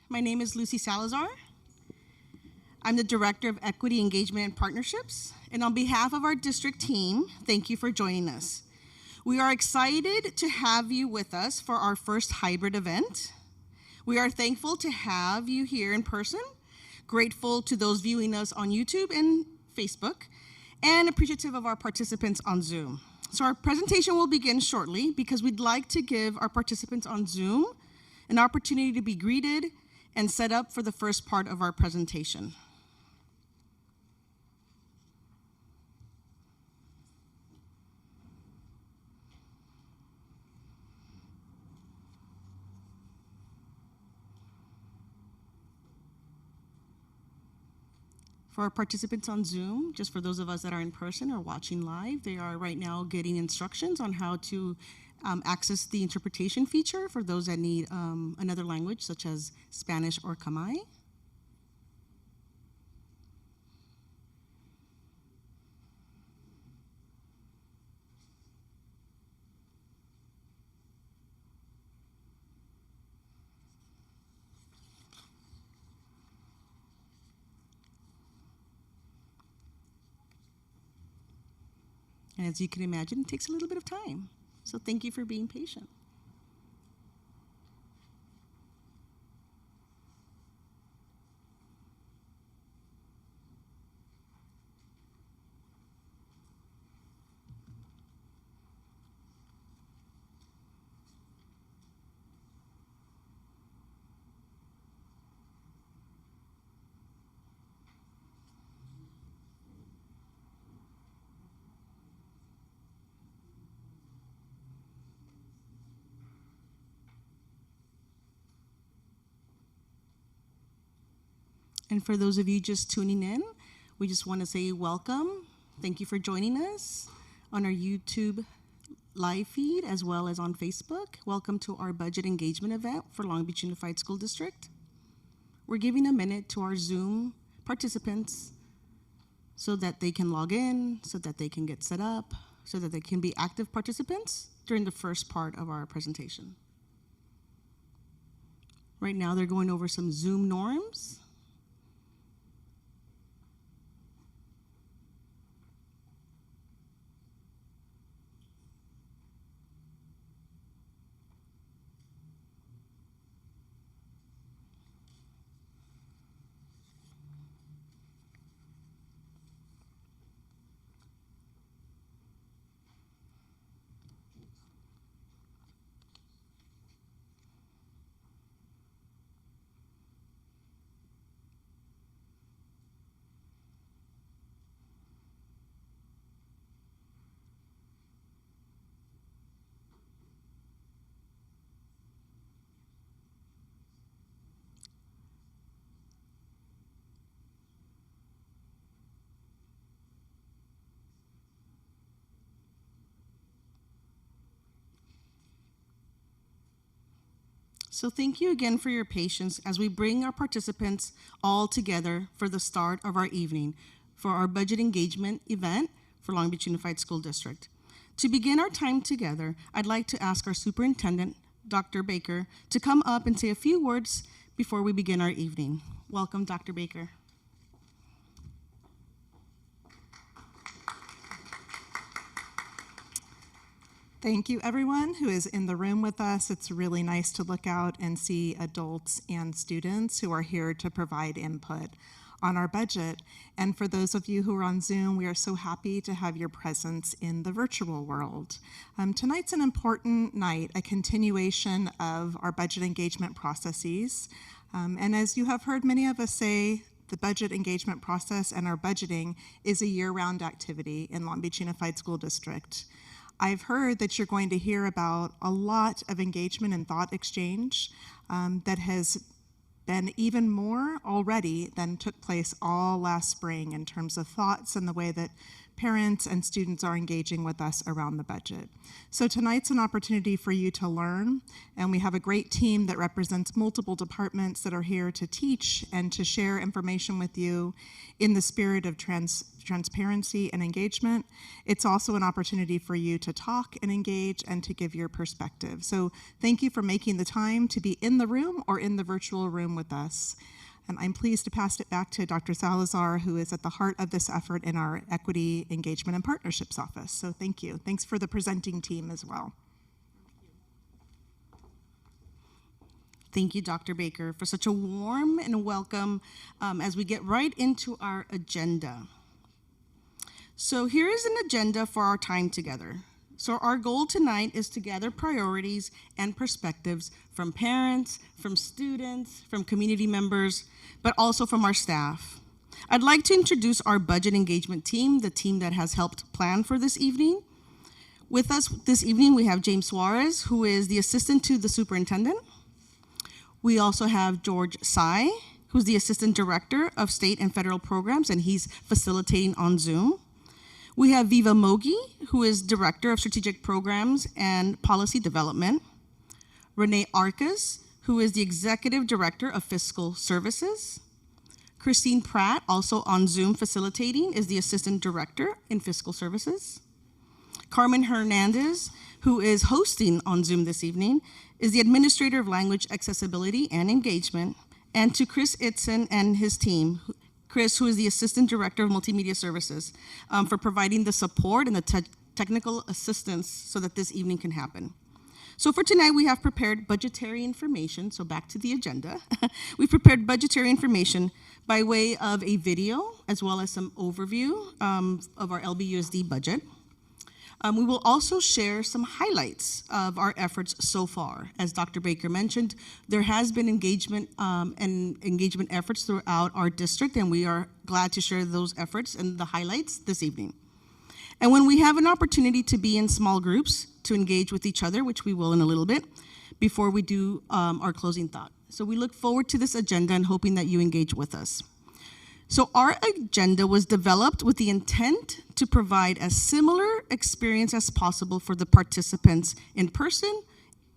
My name is Lucy Salazar. I'm the Director of Equity, Engagement, and Partnerships. And on behalf of our district team, thank you for joining us. We are excited to have you with us for our first hybrid event. We are thankful to have you here in person, grateful to those viewing us on YouTube and Facebook, and appreciative of our participants on Zoom. So our presentation will begin shortly because we'd like to give our participants on Zoom an opportunity to be greeted and set up for the first part of our presentation. For our participants on Zoom, just for those of us that are in person or watching live, they are right now getting instructions on how to access the interpretation feature for those that need another language, such as Spanish or Khmer. And as you can imagine, it takes a little bit of time. So thank you for being patient. And for those of you just tuning in, we just want to say welcome. Thank you for joining us on our YouTube live feed as well as on Facebook. Welcome to our budget engagement event for Long Beach Unified School District. We're giving a minute to our Zoom participants so that they can log in, so that they can get set up, so that they can be active participants during the first part of our presentation. Right now, they're going over some Zoom norms. So thank you again for your patience as we bring our participants all together for the start of our evening for our budget engagement event for Long Beach Unified School District. To begin our time together, I'd like to ask our superintendent, Dr. Baker, to come up and say a few words before we begin our evening. Welcome, Dr. Baker. Thank you, everyone who is in the room with us. It's really nice to look out and see adults and students who are here to provide input on our budget. And for those of you who are on Zoom, we are so happy to have your presence in the virtual world. Tonight's an important night, a continuation of our budget engagement processes. And as you have heard many of us say, the budget engagement process and our budgeting is a year-round activity in Long Beach Unified School District. I've heard that you're going to hear about a lot of engagement and thought exchange that has been even more already than took place all last spring in terms of thoughts and the way that parents and students are engaging with us around the budget. So tonight's an opportunity for you to learn, and we have a great team that represents multiple departments that are here to teach and to share information with you in the spirit of transparency and engagement. It's also an opportunity for you to talk and engage and to give your perspective. So thank you for making the time to be in the room or in the virtual room with us. And I'm pleased to pass it back to Dr. Salazar, who is at the heart of this effort in our Equity, Engagement, and Partnerships Office. So thank you. Thanks for the presenting team as well. Thank you, Dr. Baker, for such a warm and welcome as we get right into our agenda. So here is an agenda for our time together. So our goal tonight is to gather priorities and perspectives from parents, from students, from community members, but also from our staff. I'd like to introduce our budget engagement team, the team that has helped plan for this evening. With us this evening, we have James Suarez, who is the assistant to the superintendent. We also have George Tsai, who's the assistant director of state and federal programs, and he's facilitating on Zoom. We have Viva Mogi, who is Director of Strategic Programs and Policy Development. Renee Arcas, who is the Executive Director of Fiscal Services. Christine Pratt, also on Zoom facilitating, is the Assistant Director in Fiscal Services. Carmen Hernandez, who is hosting on Zoom this evening, is the Administrator of Language Accessibility and Engagement. And to Chris Itzen and his team, Chris, who is the Assistant Director of Multimedia Services, for providing the support and the technical assistance so that this evening can happen. So for tonight, we have prepared budgetary information, so back to the agenda. We've prepared budgetary information by way of a video, as well as some overview of our LBUSD budget. We will also share some highlights of our efforts so far. As Dr. Baker mentioned, there has been engagement and engagement efforts throughout our district, and we are glad to share those efforts and the highlights this evening. And when we have an opportunity to be in small groups to engage with each other, which we will in a little bit, before we do our closing thought. So we look forward to this agenda and hoping that you engage with us. So our agenda was developed with the intent to provide a similar experience as possible for the participants in person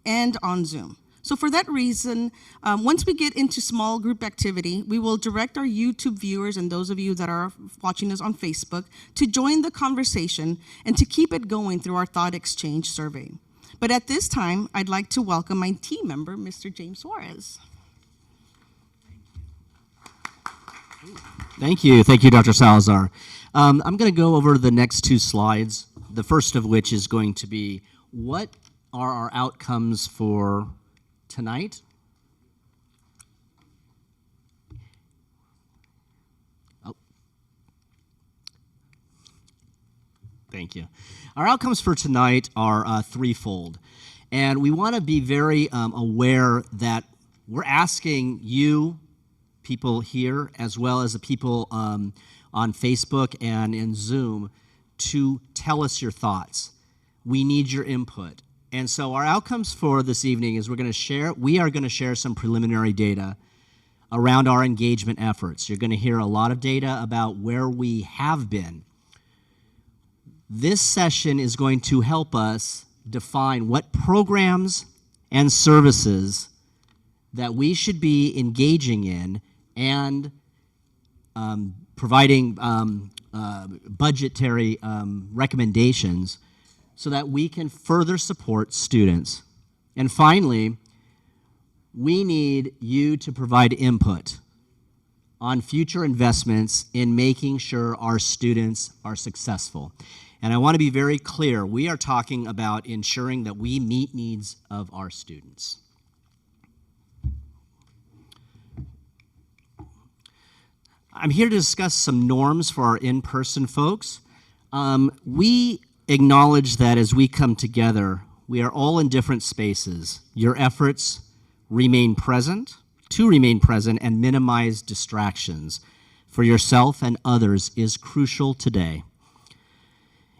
and on Zoom. So for that reason, once we get into small group activity, we will direct our YouTube viewers and those of you that are watching us on Facebook to join the conversation and to keep it going through our thought exchange survey. But at this time, I'd like to welcome my team member, Mr. James Suarez. Thank you, Dr. Salazar. I'm going to go over the next two slides, the first of which is going to be what are our outcomes for tonight? Oh. Thank you. Our outcomes for tonight are threefold, and we want to be very aware that we're asking you, people here, as well as the people on Facebook and in Zoom, to tell us your thoughts. We need your input. And so our outcomes for this evening is we are going to share some preliminary data around our engagement efforts. You're going to hear a lot of data about where we have been. This session is going to help us define what programs and services that we should be engaging in and providing budgetary recommendations so that we can further support students. And finally, we need you to provide input on future investments in making sure our students are successful. And I want to be very clear, we are talking about ensuring that we meet needs of our students. I'm here to discuss some norms for our in-person folks. We acknowledge that as we come together, we are all in different spaces. Your efforts to remain present and minimize distractions for yourself and others is crucial today.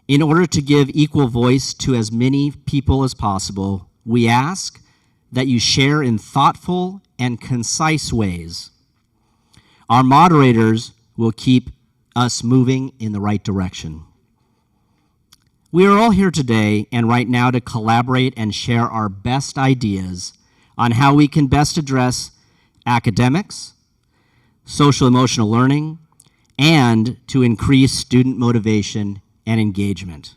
In order to give equal voice to as many people as possible, we ask that you share in thoughtful and concise ways. Our moderators will keep us moving in the right direction. We are all here today and right now to collaborate and share our best ideas on how we can best address academics, social emotional learning, and to increase student motivation and engagement.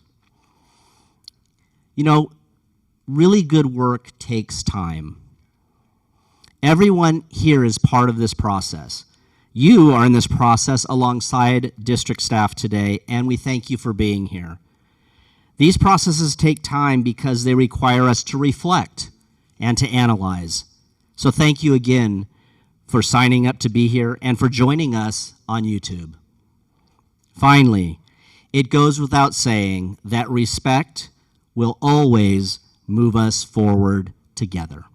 You know, really good work takes time. Everyone here is part of this process. You are in this process alongside district staff today, and we thank you for being here. These processes take time because they require us to reflect and to analyze. So thank you again for signing up to be here and for joining us on YouTube. Finally, it goes without saying that respect will always move us forward together.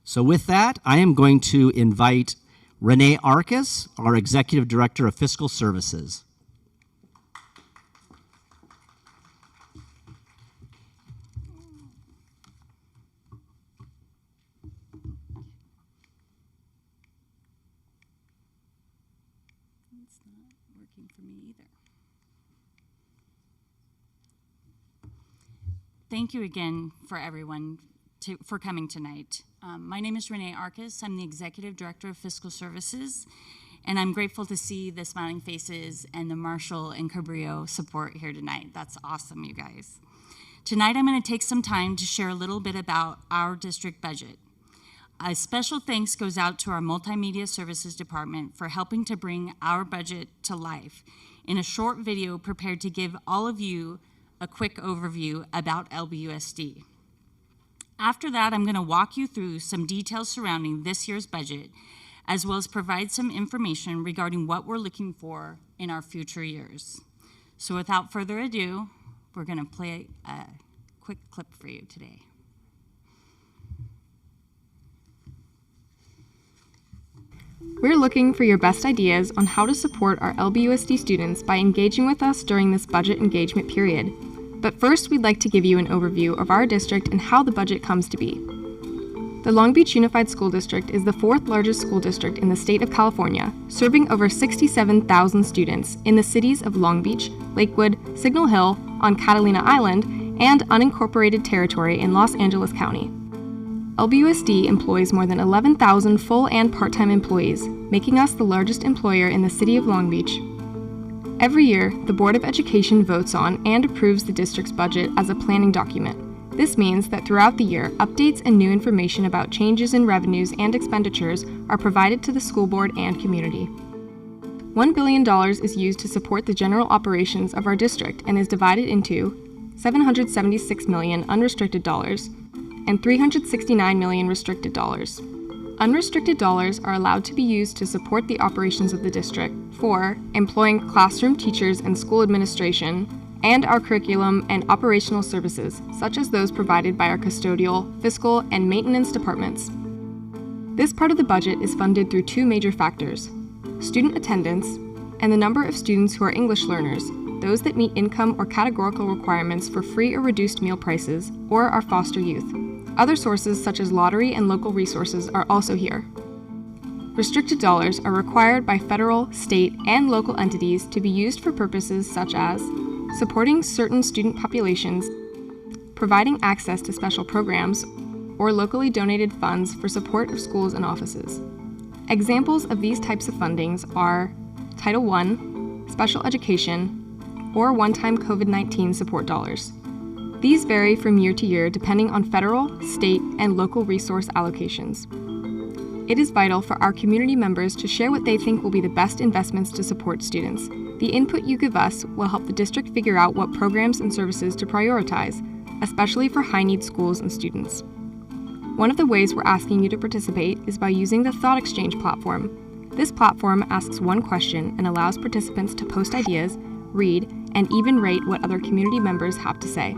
So with that, I am going to invite Renee Arcus, our Executive Director of Fiscal Services. It's not working for me either. Thank you again for everyone for coming tonight. My name is Renee Arcus. I'm the Executive Director of Fiscal Services, and I'm grateful to see the smiling faces and the Marshall and Cabrillo support here tonight. That's awesome, you guys. Tonight, I'm going to take some time to share a little bit about our district budget. A special thanks goes out to our Multimedia Services Department for helping to bring our budget to life in a short video prepared to give all of you a quick overview about LBUSD. After that, I'm going to walk you through some details surrounding this year's budget, as well as provide some information regarding what we're looking for in our future years. So without further ado, we're going to play a quick clip for you today. We're looking for your best ideas on how to support our LBUSD students by engaging with us during this budget engagement period. But first, we'd like to give you an overview of our district and how the budget comes to be. The Long Beach Unified School District is the fourth largest school district in the state of California, serving over 67,000 students in the cities of Long Beach, Lakewood, Signal Hill, on Catalina Island, and unincorporated territory in Los Angeles County. LBUSD employs more than 11,000 full and part-time employees, making us the largest employer in the city of Long Beach. Every year, the Board of Education votes on and approves the district's budget as a planning document. This means that throughout the year, updates and new information about changes in revenues and expenditures are provided to the school board and community. $1 billion is used to support the general operations of our district and is divided into $776 million unrestricted dollars and $369 million restricted dollars. Unrestricted dollars are allowed to be used to support the operations of the district for employing classroom teachers and school administration, and our curriculum and operational services, such as those provided by our custodial, fiscal, and maintenance departments. This part of the budget is funded through two major factors: student attendance and the number of students who are English learners, those that meet income or categorical requirements for free or reduced meal prices, or our foster youth. Other sources such as lottery and local resources are also here. Restricted dollars are required by federal, state, and local entities to be used for purposes such as supporting certain student populations, providing access to special programs, or locally donated funds for support of schools and offices. Examples of these types of fundings are Title I, special education, or one-time COVID-19 support dollars. These vary from year to year depending on federal, state, and local resource allocations. It is vital for our community members to share what they think will be the best investments to support students. The input you give us will help the district figure out what programs and services to prioritize, especially for high-need schools and students. One of the ways we're asking you to participate is by using the Thought Exchange platform. This platform asks one question and allows participants to post ideas, read, and even rate what other community members have to say.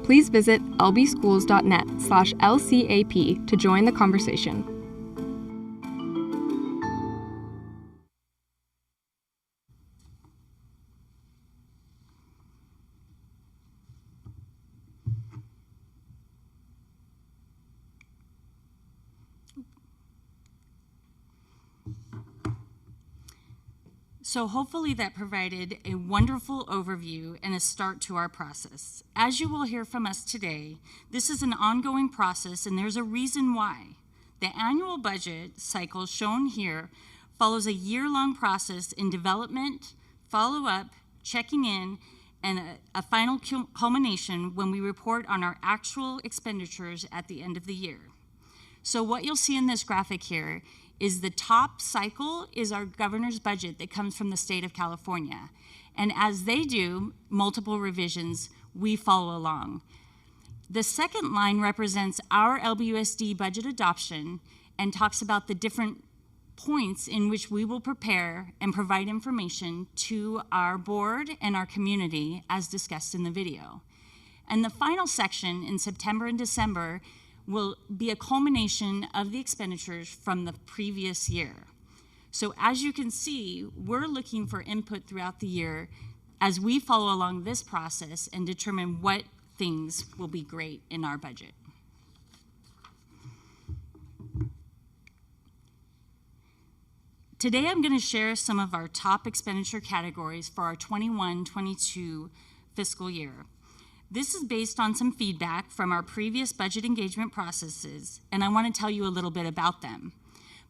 Please visit lbschools.net/LCAP to join the conversation. So hopefully that provided a wonderful overview and a start to our process. As you will hear from us today, this is an ongoing process and there's a reason why. The annual budget cycle shown here follows a year-long process in development, follow-up, checking in, and a final culmination when we report on our actual expenditures at the end of the year. So what you'll see in this graphic here is the top cycle is our governor's budget that comes from the state of California. And as they do multiple revisions, we follow along. The second line represents our LBUSD budget adoption and talks about the different points in which we will prepare and provide information to our board and our community as discussed in the video. And the final section in September and December will be a culmination of the expenditures from the previous year. So as you can see, we're looking for input throughout the year as we follow along this process and determine what things will be great in our budget. Today I'm going to share some of our top expenditure categories for our 21-22 fiscal year. This is based on some feedback from our previous budget engagement processes, and I want to tell you a little bit about them.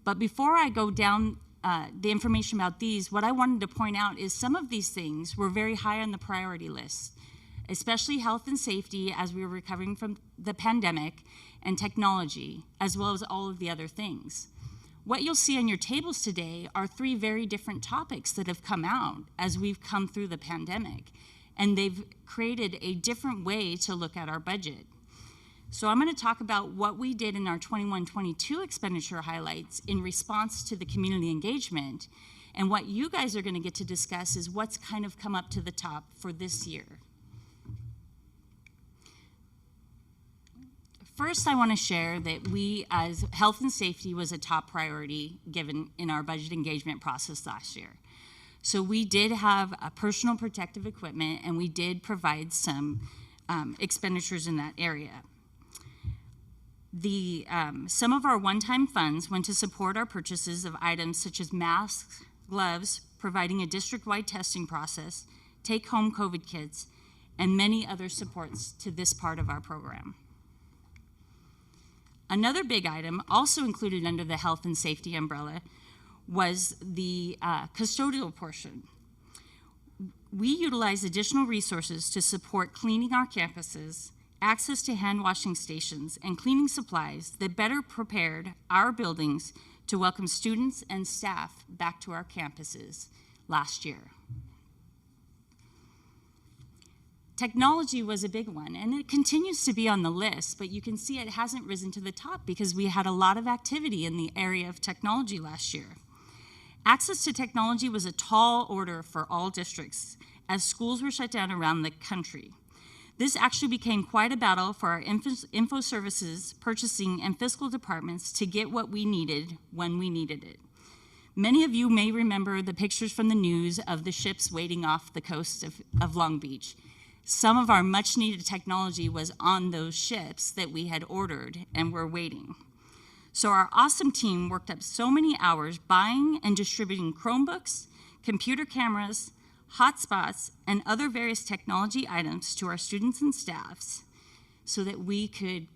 But before I go down the information about these, what I wanted to point out is some of these things were very high on the priority list, especially health and safety as we were recovering from the pandemic, and technology, as well as all of the other things. What you'll see on your tables today are 3 very different topics that have come out as we've come through the pandemic. And they've created a different way to look at our budget. So I'm going to talk about what we did in our 21-22 expenditure highlights in response to the community engagement. And what you guys are going to get to discuss is what's kind of come up to the top for this year. First, I want to share that we, as health and safety, was a top priority given in our budget engagement process last year. So we did have personal protective equipment, and we did provide some expenditures in that area. Some of our one-time funds went to support our purchases of items such as masks, gloves, providing a district-wide testing process, take-home COVID kits, and many other supports to this part of our program. Another big item, also included under the health and safety umbrella, was the custodial portion. We utilized additional resources to support cleaning our campuses, access to hand washing stations, and cleaning supplies that better prepared our buildings to welcome students and staff back to our campuses last year. Technology was a big one, and it continues to be on the list, but you can see it hasn't risen to the top because we had a lot of activity in the area of technology last year. Access to technology was a tall order for all districts as schools were shut down around the country. This actually became quite a battle for our info services, purchasing, and fiscal departments to get what we needed when we needed it. Many of you may remember the pictures from the news of the ships waiting off the coast of Long Beach. Some of our much needed technology was on those ships that we had ordered and were waiting. So our awesome team worked up so many hours buying and distributing Chromebooks, computer cameras, hotspots, and other various technology items to our students and staffs so that we could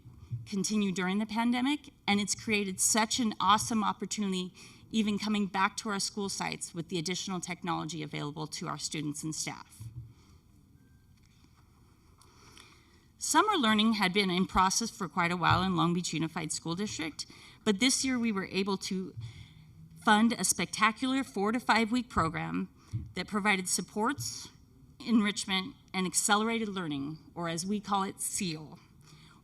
continue during the pandemic. And it's created such an awesome opportunity even coming back to our school sites with the additional technology available to our students and staff. Summer learning had been in process for quite a while in Long Beach Unified School District, but this year we were able to fund a spectacular 4 to 5 week program that provided supports, enrichment, and accelerated learning, or as we call it, SEAL,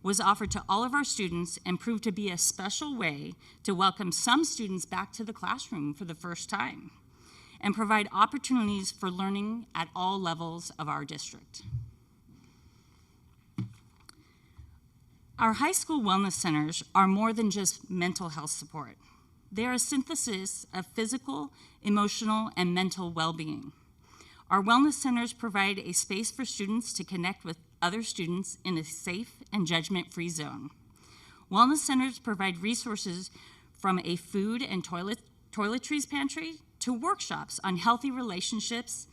was offered to all of our students and proved to be a special way to welcome some students back to the classroom for the first time and provide opportunities for learning at all levels of our district. Our high school wellness centers are more than just mental health support. They are a synthesis of physical, emotional, and mental well-being. Our wellness centers provide a space for students to connect with other students in a safe and judgment-free zone. Wellness centers provide resources from a food and toiletries pantry to workshops on healthy relationships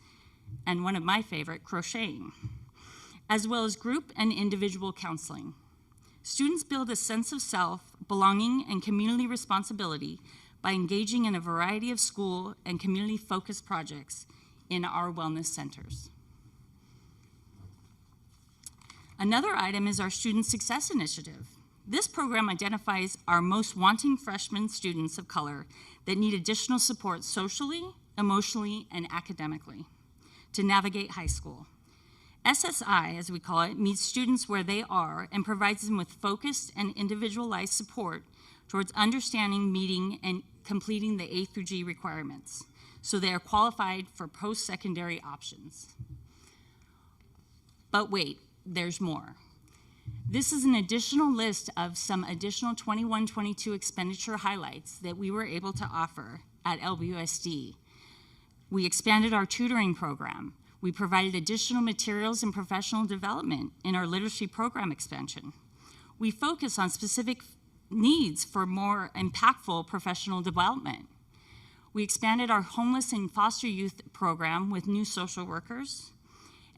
and one of my favorite, crocheting, as well as group and individual counseling. Students build a sense of self, belonging, and community responsibility by engaging in a variety of school and community-focused projects in our wellness centers. Another item is our Student Success Initiative. This program identifies our most wanting freshman students of color that need additional support socially, emotionally, and academically to navigate high school. SSI, as we call it, meets students where they are and provides them with focused and individualized support towards understanding, meeting, and completing the A through G requirements, so they are qualified for post-secondary options. But wait, there's more. This is an additional list of some additional 21-22 expenditure highlights that we were able to offer at LBUSD. We expanded our tutoring program. We provided additional materials and professional development in our literacy program expansion. We focus on specific needs for more impactful professional development. We expanded our homeless and foster youth program with new social workers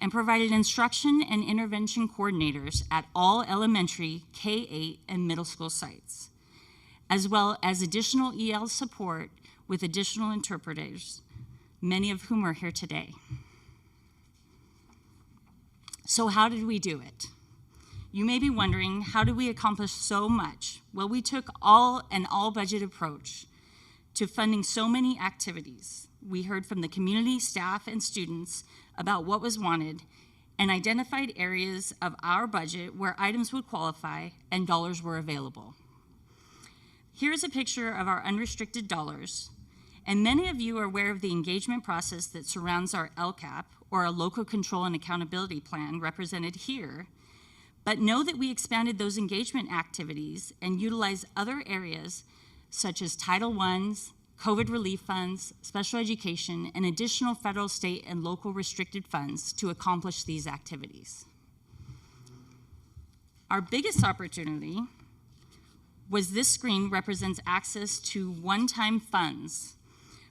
and provided instruction and intervention coordinators at all elementary, K-8, and middle school sites, as well as additional EL support with additional interpreters, many of whom are here today. So how did we do it? You may be wondering, how did we accomplish so much? Well, we took an all budget approach to funding so many activities. We heard from the community, staff, and students about what was wanted and identified areas of our budget where items would qualify and dollars were available. Here's a picture of our unrestricted dollars, and many of you are aware of the engagement process that surrounds our LCAP, or our Local Control and Accountability Plan, represented here, but know that we expanded those engagement activities and utilized other areas such as Title I's, COVID relief funds, special education, and additional federal, state, and local restricted funds to accomplish these activities. Our biggest opportunity was this screen represents access to one-time funds,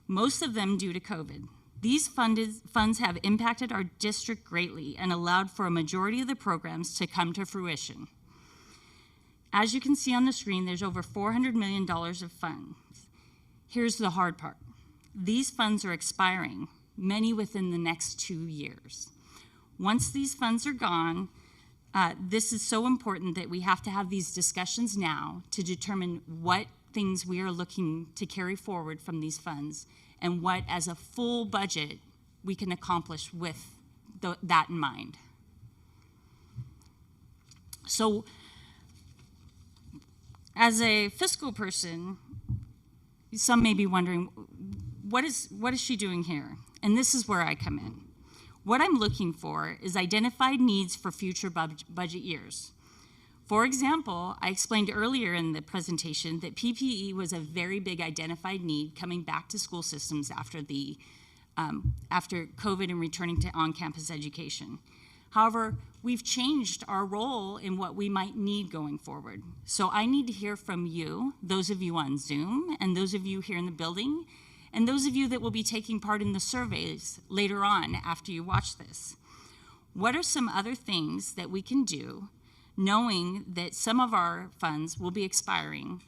most of them due to COVID. These funds have impacted our district greatly and allowed for a majority of the programs to come to fruition. As you can see on the screen, there's over $400 million of funds. Here's the hard part. These funds are expiring, many within the next 2 years. Once these funds are gone, this is so important that we have to have these discussions now to determine what things we are looking to carry forward from these funds and what, as a full budget, we can accomplish with that in mind. So, as a fiscal person, some may be wondering, what is she doing here? And this is where I come in. What I'm looking for is identified needs for future budget years. For example, I explained earlier in the presentation that PPE was a very big identified need coming back to school systems after COVID and returning to on-campus education. However, we've changed our role in what we might need going forward. So I need to hear from you, those of you on Zoom, and those of you here in the building, and those of you that will be taking part in the surveys later on after you watch this. What are some other things that we can do, knowing that some of our funds will be expiring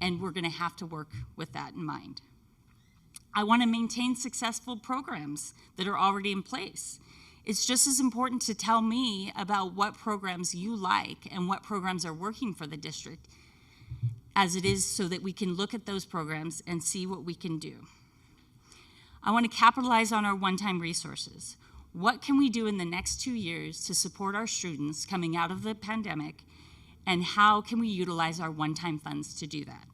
and we're going to have to work with that in mind? I want to maintain successful programs that are already in place. It's just as important to tell me about what programs you like and what programs are working for the district as it is so that we can look at those programs and see what we can do. I want to capitalize on our one-time resources. What can we do in the next 2 years to support our students coming out of the pandemic, and how can we utilize our one-time funds to do that?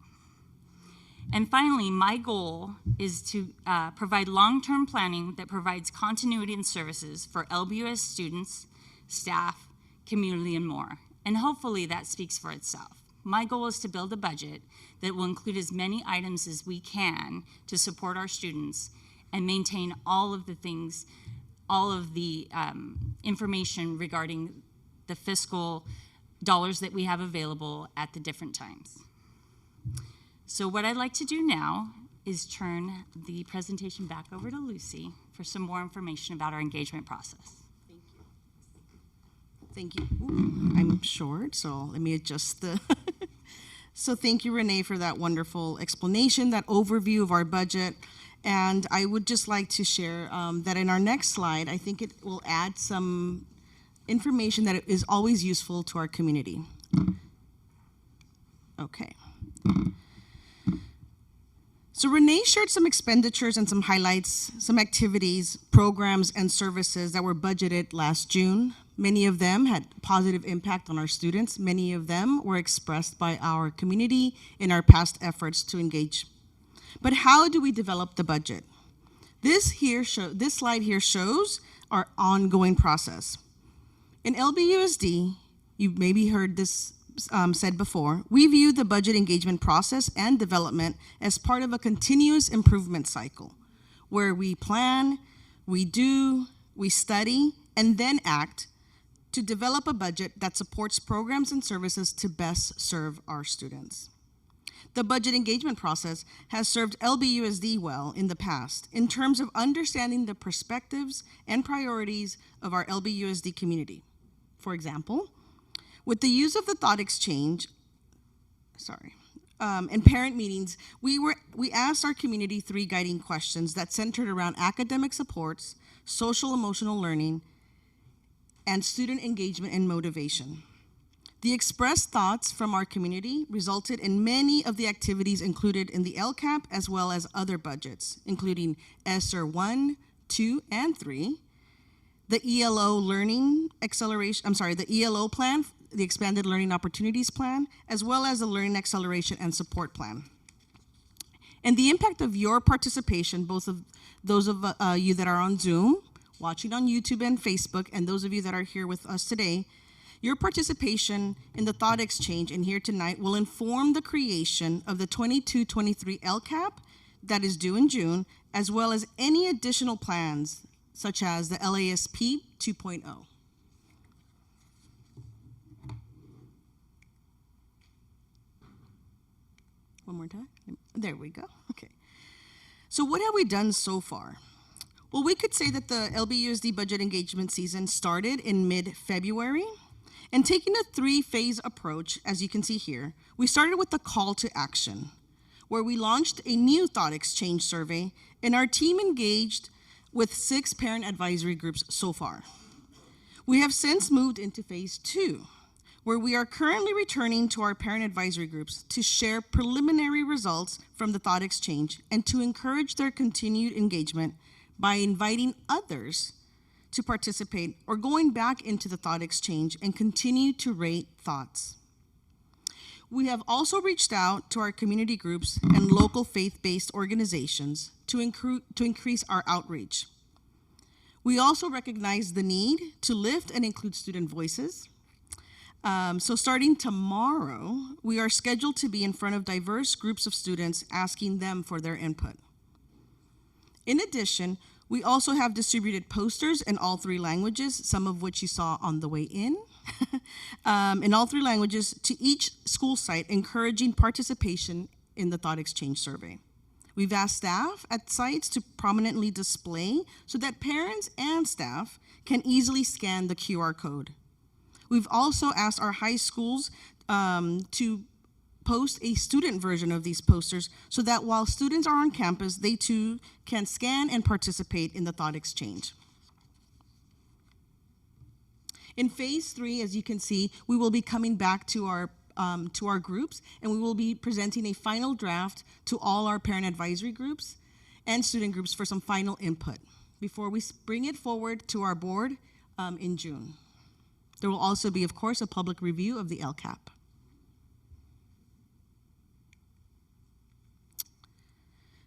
And finally, my goal is to provide long-term planning that provides continuity and services for LBUS students, staff, community, and more. And hopefully that speaks for itself. My goal is to build a budget that will include as many items as we can to support our students and maintain all of the things, all of the information regarding the fiscal dollars that we have available at the different times. So what I'd like to do now is turn the presentation back over to Lucy for some more information about our engagement process. Thank you. Ooh, I'm short, so let me adjust the. So thank you, Renee, for that wonderful explanation, that overview of our budget. And I would just like to share that in our next slide, I think it will add some information that is always useful to our community. Okay. So Renee shared some expenditures and some highlights, some activities, programs, and services that were budgeted last June. Many of them had positive impact on our students. Many of them were expressed by our community in our past efforts to engage. But how do we develop the budget? This slide here shows our ongoing process. In LBUSD, you've maybe heard this said before, we view the budget engagement process and development as part of a continuous improvement cycle where we plan, we do, we study, and then act to develop a budget that supports programs and services to best serve our students. The budget engagement process has served LBUSD well in the past in terms of understanding the perspectives and priorities of our LBUSD community. For example, with the use of the thought exchange, and parent meetings, we asked our community 3 guiding questions that centered around academic supports, social emotional learning, and student engagement and motivation. The expressed thoughts from our community resulted in many of the activities included in the LCAP as well as other budgets, including ESSER 1, 2, and 3, the ELO learning acceleration, the ELO plan, the Expanded Learning Opportunities Plan, as well as the Learning Acceleration and Support Plan. And the impact of your participation, both of those of you that are on Zoom, watching on YouTube and Facebook, and those of you that are here with us today, your participation in the thought exchange and here tonight will inform the creation of the 22-23 LCAP that is due in June, as well as any additional plans, such as the LASP 2.0. One more time. There we go. Okay. So what have we done so far? Well, we could say that the LBUSD budget engagement season started in mid-February. And taking a 3-phase approach, as you can see here, we started with the call to action, where we launched a new thought exchange survey, and our team engaged with 6 parent advisory groups so far. We have since moved into phase 2, where we are currently returning to our parent advisory groups to share preliminary results from the thought exchange and to encourage their continued engagement by inviting others to participate or going back into the thought exchange and continue to rate thoughts. We have also reached out to our community groups and local faith-based organizations to increase our outreach. We also recognize the need to lift and include student voices. So starting tomorrow, we are scheduled to be in front of diverse groups of students asking them for their input. In addition, we also have distributed posters in all 3 languages, some of which you saw on the way in all 3 languages to each school site, encouraging participation in the thought exchange survey. We've asked staff at sites to prominently display so that parents and staff can easily scan the QR code. We've also asked our high schools to post a student version of these posters so that while students are on campus, they too can scan and participate in the thought exchange. In phase 3, as you can see, we will be coming back to our groups, and we will be presenting a final draft to all our parent advisory groups and student groups for some final input before we bring it forward to our board in June. There will also be, of course, a public review of the LCAP.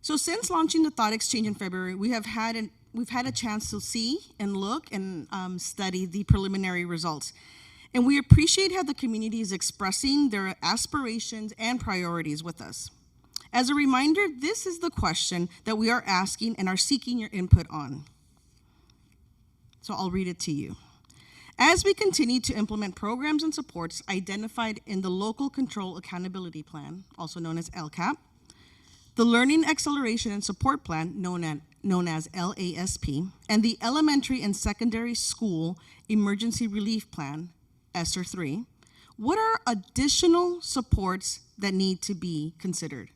So since launching the Thought Exchange in February, we've had a chance to see and look and study the preliminary results. And we appreciate how the community is expressing their aspirations and priorities with us. As a reminder, this is the question that we are asking and are seeking your input on. So I'll read it to you. As we continue to implement programs and supports identified in the Local Control Accountability Plan, also known as LCAP, the Learning Acceleration and Support Plan, known as LASP, and the Elementary and Secondary School Emergency Relief Plan, ESSER 3, what are additional supports that need to be considered?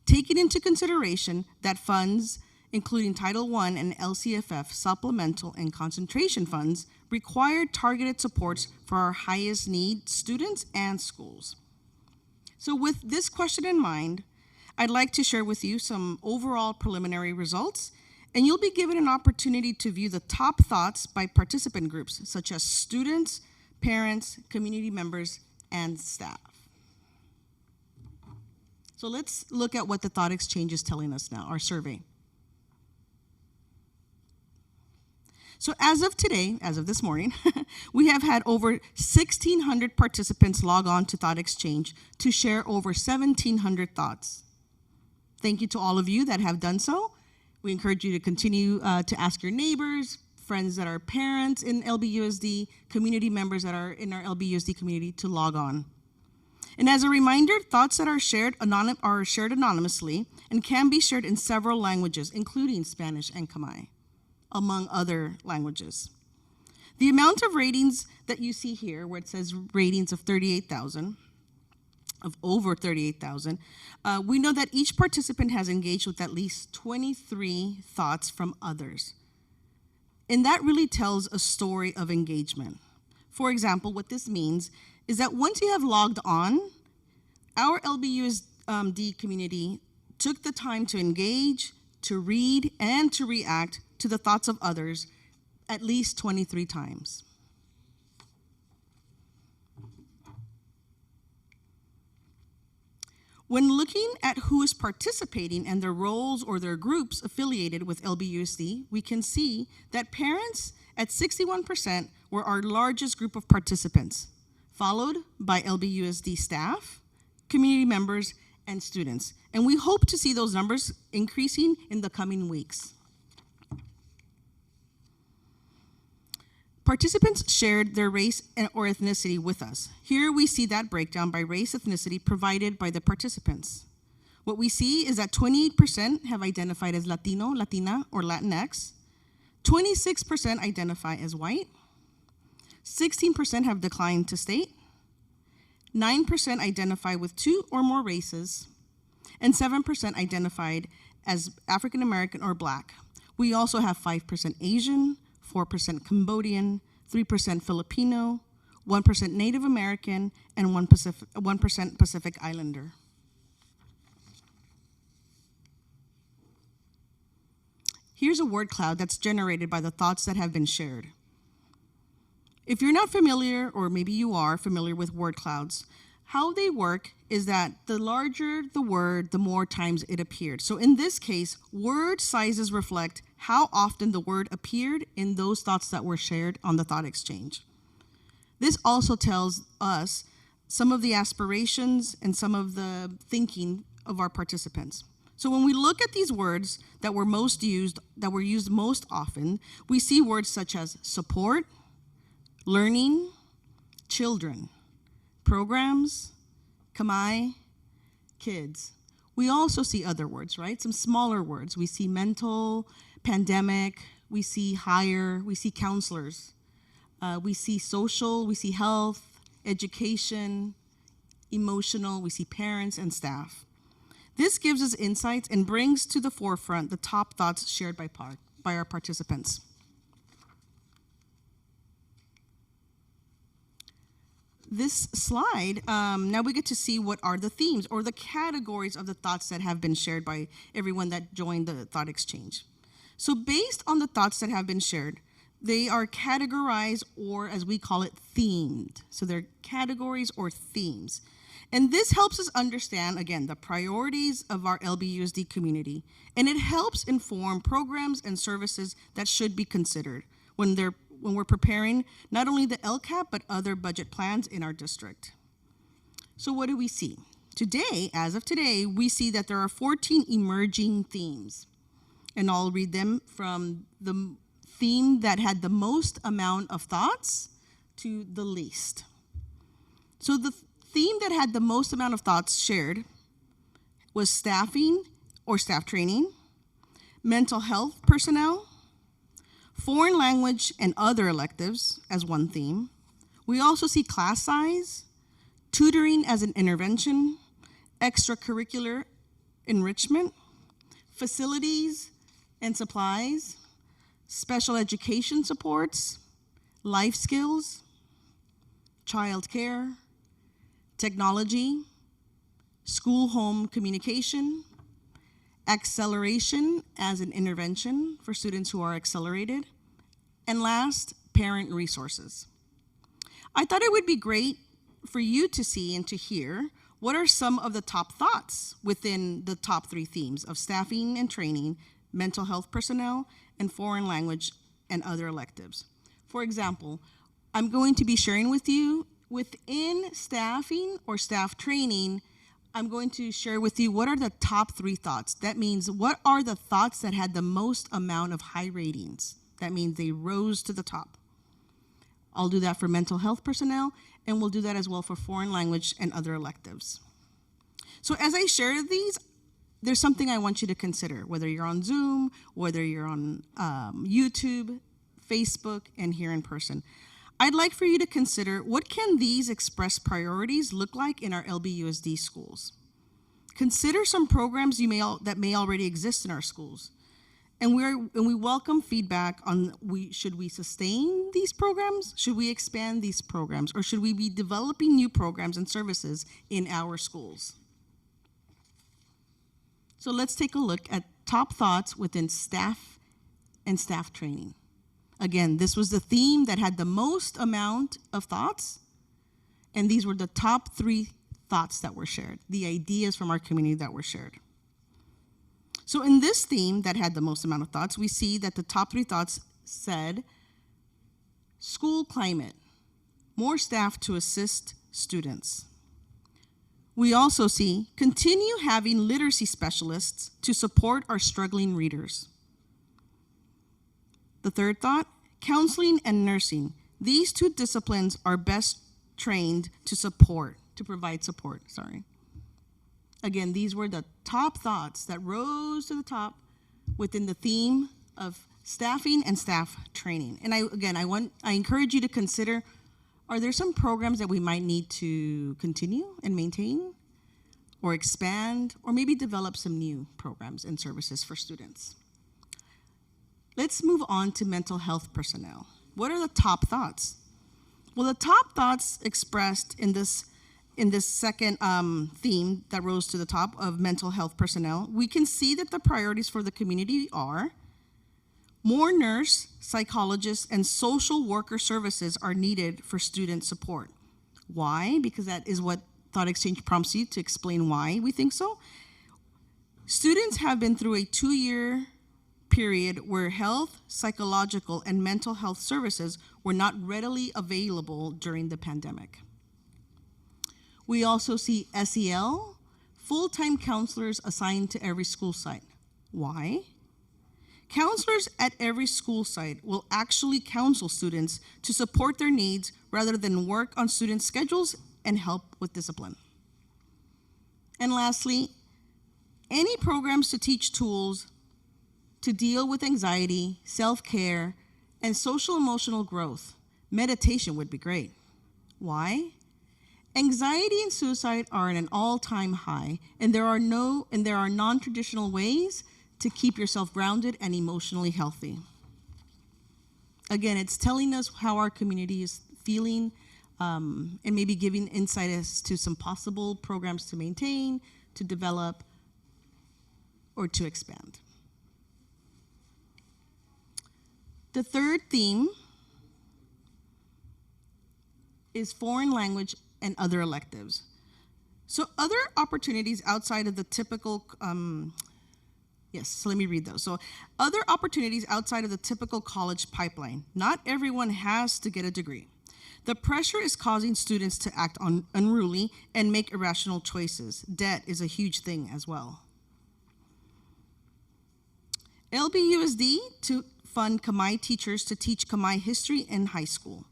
Taking into consideration that funds, including Title I and LCFF supplemental and concentration funds, require targeted supports for our highest need students and schools. So with this question in mind, I'd like to share with you some overall preliminary results, and you'll be given an opportunity to view the top thoughts by participant groups, such as students, parents, community members, and staff. So let's look at what the thought exchange is telling us now, our survey. So as of today, as of this morning, we have had over 1,600 participants log on to Thought Exchange to share over 1,700 thoughts. Thank you to all of you that have done so. We encourage you to continue to ask your neighbors, friends that are parents in LBUSD, community members that are in our LBUSD community to log on. And as a reminder, thoughts that are shared anonymously and can be shared in several languages, including Spanish and Khmer, among other languages. The amount of ratings that you see here, where it says ratings of 38,000, of over 38,000, we know that each participant has engaged with at least 23 thoughts from others. And that really tells a story of engagement. For example, what this means is that once you have logged on, our LBUSD community took the time to engage, to read, and to react to the thoughts of others at least 23 times. When looking at who is participating and their roles or their groups affiliated with LBUSD, we can see that parents at 61% were our largest group of participants, followed by LBUSD staff, community members, and students. And we hope to see those numbers increasing in the coming weeks. Participants shared their race or ethnicity with us. Here we see that breakdown by race, ethnicity provided by the participants. What we see is that 28% have identified as Latino, Latina, or Latinx. 26% identify as white. 16% have declined to state. 9% identify with two or more races. And 7% identified as African American or Black. We also have 5% Asian, 4% Cambodian, 3% Filipino, 1% Native American, and 1% Pacific Islander. Here's a word cloud that's generated by the thoughts that have been shared. If you're not familiar, or maybe you are familiar with word clouds, how they work is that the larger the word, the more times it appeared. So in this case, word sizes reflect how often the word appeared in those thoughts that were shared on the thought exchange. This also tells us some of the aspirations and some of the thinking of our participants. So when we look at these words that were used most often, we see words such as support, learning, children, programs, Khmer, kids. We also see other words, right? Some smaller words. We see mental, pandemic, we see higher, we see counselors, we see social, we see health, education, emotional, we see parents and staff. This gives us insights and brings to the forefront the top thoughts shared by our participants. This slide, now we get to see what are the themes or the categories of the thoughts that have been shared by everyone that joined the thought exchange. So based on the thoughts that have been shared, they are categorized, or as we call it, themed. So they're categories or themes. And this helps us understand, again, the priorities of our LBUSD community. And it helps inform programs and services that should be considered when we're preparing not only the LCAP, but other budget plans in our district. So what do we see? Today, as of today, we see that there are 14 emerging themes. And I'll read them from the theme that had the most amount of thoughts to the least. So the theme that had the most amount of thoughts shared was staffing or staff training, mental health personnel, foreign language and other electives as one theme. We also see class size, tutoring as an intervention, extracurricular enrichment, facilities and supplies, special education supports, life skills, child care, technology, school-home communication, acceleration as an intervention for students who are accelerated, and last, parent resources. I thought it would be great for you to see and to hear what are some of the top thoughts within the top 3 themes of staffing and training, mental health personnel, and foreign language and other electives. For example, I'm going to be sharing with you within staffing or staff training, I'm going to share with you what are the top 3 thoughts. That means what are the thoughts that had the most amount of high ratings. That means they rose to the top. I'll do that for mental health personnel, and we'll do that as well for foreign language and other electives. So as I share these, there's something I want you to consider, whether you're on Zoom, whether you're on YouTube, Facebook, and here in person. I'd like for you to consider what can these express priorities look like in our LBUSD schools. Consider some programs that may already exist in our schools. And we welcome feedback on should we sustain these programs? Should we expand these programs? Or should we be developing new programs and services in our schools? So let's take a look at top thoughts within staff and staff training. Again, this was the theme that had the most amount of thoughts, and these were the top 3 thoughts that were shared, the ideas from our community that were shared. So in this theme that had the most amount of thoughts, we see that the top 3 thoughts said, school climate, more staff to assist students. We also see, continue having literacy specialists to support our struggling readers. The third thought, counseling and nursing. These 2 disciplines are best trained to provide support. Again, these were the top thoughts that rose to the top within the theme of staffing and staff training. And I encourage you to consider, are there some programs that we might need to continue and maintain or expand, or maybe develop some new programs and services for students? Let's move on to mental health personnel. What are the top thoughts? Well, the top thoughts expressed in this second theme that rose to the top of mental health personnel, we can see that the priorities for the community are more nurse, psychologists, and social worker services are needed for student support. Why? Because that is what Thought Exchange prompts you to explain why we think so. Students have been through a 2-year period where health, psychological, and mental health services were not readily available during the pandemic. We also see SEL, full-time counselors assigned to every school site. Why? Counselors at every school site will actually counsel students to support their needs rather than work on student schedules and help with discipline. And lastly, any programs to teach tools to deal with anxiety, self-care, and social emotional growth. Meditation would be great. Why? Anxiety and suicide are at an all-time high, and there are non-traditional ways to keep yourself grounded and emotionally healthy. Again, it's telling us how our community is feeling, and maybe giving insight as to some possible programs to maintain, to develop, or to expand. The third theme is foreign language and other electives. So other opportunities outside of the typical, so let me read those. So other opportunities outside of the typical college pipeline. Not everyone has to get a degree. The pressure is causing students to act unruly and make irrational choices. Debt is a huge thing as well. LBUSD to fund Khmer teachers to teach Khmer history in high school.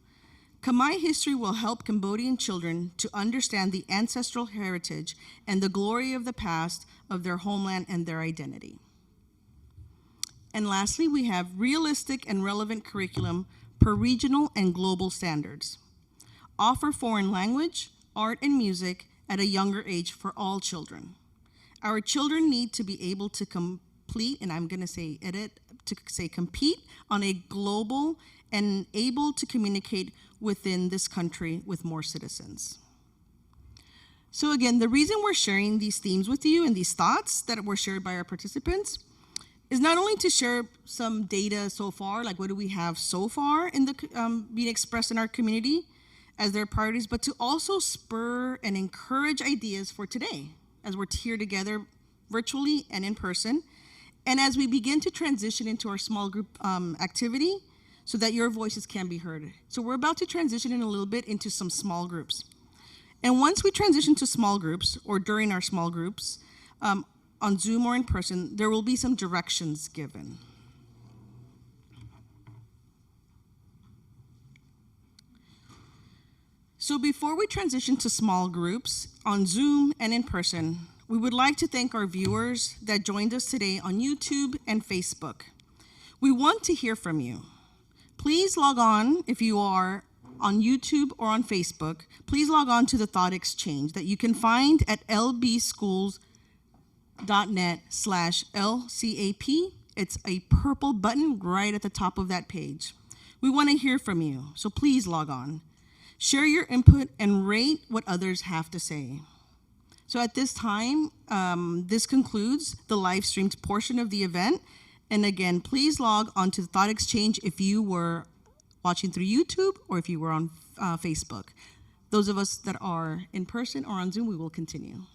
Khmer history will help Cambodian children to understand the ancestral heritage and the glory of the past of their homeland and their identity. And lastly, we have realistic and relevant curriculum per regional and global standards. Offer foreign language, art, and music at a younger age for all children. Our children need to be able to complete, and I'm going to say compete on a global and able to communicate within this country with more citizens. So again, the reason we're sharing these themes with you and these thoughts that were shared by our participants is not only to share some data so far, like what do we have so far in the being expressed in our community as their priorities, but to also spur and encourage ideas for today as we're here together virtually and in person, and as we begin to transition into our small group activity so that your voices can be heard. So we're about to transition in a little bit into some small groups. And once we transition to small groups, or during our small groups, on Zoom or in person, there will be some directions given. So before we transition to small groups on Zoom and in person, we would like to thank our viewers that joined us today on YouTube and Facebook. We want to hear from you. Please log on if you are on YouTube or on Facebook. Please log on to the Thought Exchange that you can find at lbschools.net/LCAP. It's a purple button right at the top of that page. We want to hear from you, so please log on. Share your input and rate what others have to say. So at this time, this concludes the live streamed portion of the event. And again, please log on to the Thought Exchange if you were watching through YouTube or if you were on Facebook. Those of us that are in person or on Zoom, we will continue.